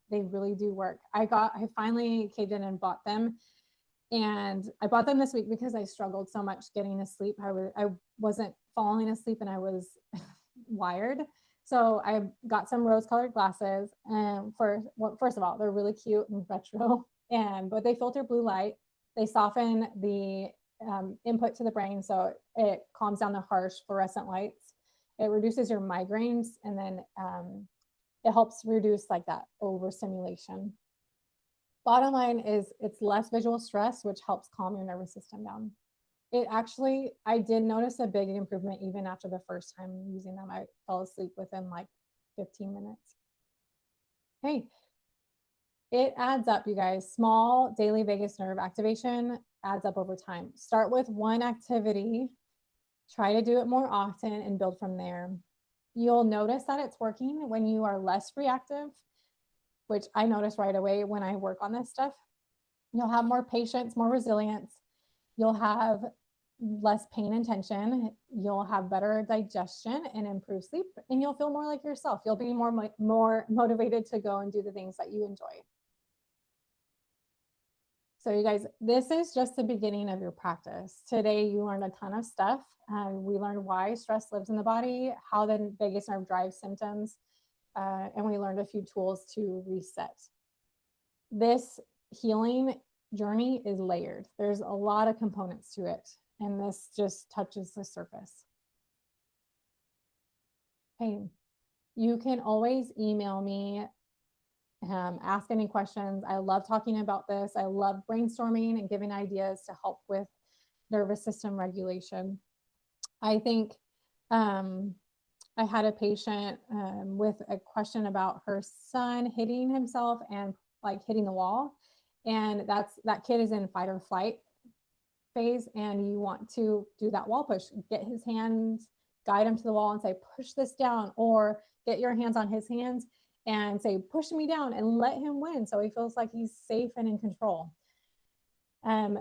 they really do work. I finally caved in and bought them. And I bought them this week because I struggled so much getting to sleep. I wasn't falling asleep and I was wired. So I got some rose colored glasses. And first of all, they're really cute and retro, but they filter blue light. They soften the input to the brain, so it calms down the harsh fluorescent lights. It reduces your migraines, and then it helps reduce like that overstimulation. Bottom line is it's less visual stress, which helps calm your nervous system down. I did notice a big improvement even after the first time using them. I fell asleep within like 15 minutes. Hey, it adds up, you guys. Small daily vagus nerve activation adds up over time. Start with one activity, try to do it more often, and build from there. You'll notice that it's working when you are less reactive, which I notice right away when I work on this stuff. You'll have more patience, more resilience. You'll have less pain and tension. You'll have better digestion and improved sleep, and you'll feel more like yourself. You'll be more motivated to go and do the things that you enjoy. So you guys, this is just the beginning of your practice. Today, you learned a ton of stuff. We learned why stress lives in the body, how the vagus nerve drives symptoms, and we learned a few tools to reset. This healing journey is layered. There's a lot of components to it, and this just touches the surface. Hey, you can always email me, ask any questions. I love talking about this. I love brainstorming and giving ideas to help with nervous system regulation. I think I had a patient with a question about her son hitting himself and like hitting the wall. And that kid is in fight or flight phase, and you want to do that wall push, get his hands guide him to the wall and say, push this down, or get your hands on his hands and say, push me down, and let him win so he feels like he's safe and in control.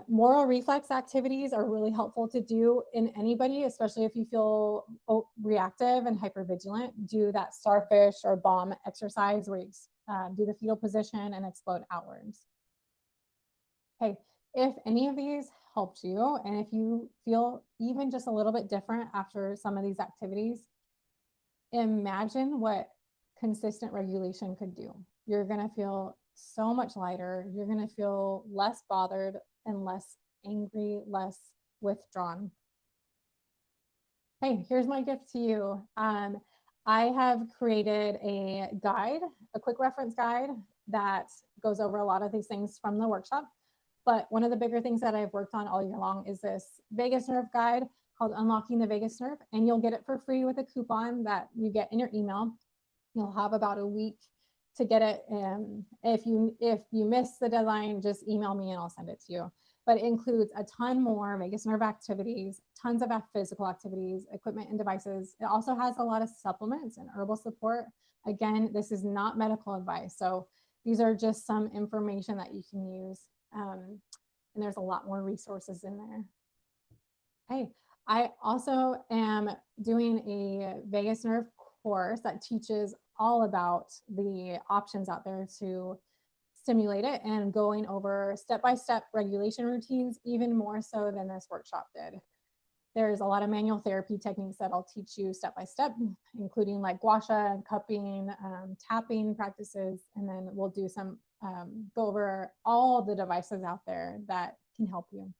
Moral reflex activities are really helpful to do in anybody, especially if you feel reactive and hypervigilant. Do that starfish or bomb exercise where you do the fetal position and explode outwards. Okay, if any of these helped you, and if you feel even just a little bit different after some of these activities, imagine what consistent regulation could do. You're going to feel so much lighter. You're going to feel less bothered and less angry, less withdrawn. Hey, here's my gift to you. I have created a guide, a quick reference guide that goes over a lot of these things from the workshop. But one of the bigger things that I've worked on all year long is this vagus nerve guide called Unlocking the Vagus Nerve. And you'll get it for free with a coupon that you get in your email. You'll have about a week to get it. If you miss the deadline, just email me and I'll send it to you. But it includes a ton more vagus nerve activities, tons of physical activities, equipment and devices. It also has a lot of supplements and herbal support. Again, this is not medical advice. So these are just some information that you can use. And there's a lot more resources in there. Hey, I also am doing a vagus nerve course that teaches all about the options out there to stimulate it and going over step-by-step regulation routines, even more so than this workshop did. There's a lot of manual therapy techniques that I'll teach you step-by-step, including like gua sha, cupping, tapping practices, and then we'll do some, go over all the devices out there that can help you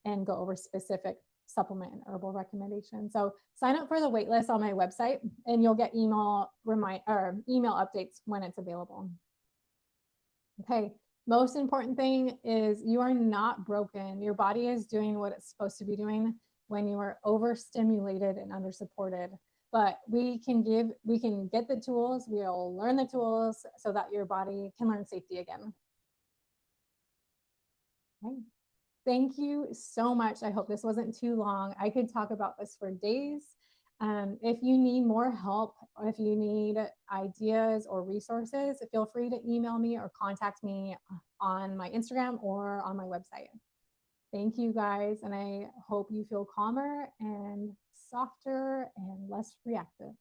and go over specific supplement and herbal recommendations. So sign up for the waitlist on my website and you'll get email updates when it's available. Okay, most important thing is you are not broken. Your body is doing what it's supposed to be doing when you are overstimulated and undersupported. But we can get the tools, we'll learn the tools so that your body can learn safety again. Okay. Thank you so much. I hope this wasn't too long. I could talk about this for days. If you need more help, or if you need ideas or resources, feel free to email me or contact me on my Instagram or on my website. Thank you guys, and I hope you feel calmer and softer and less reactive.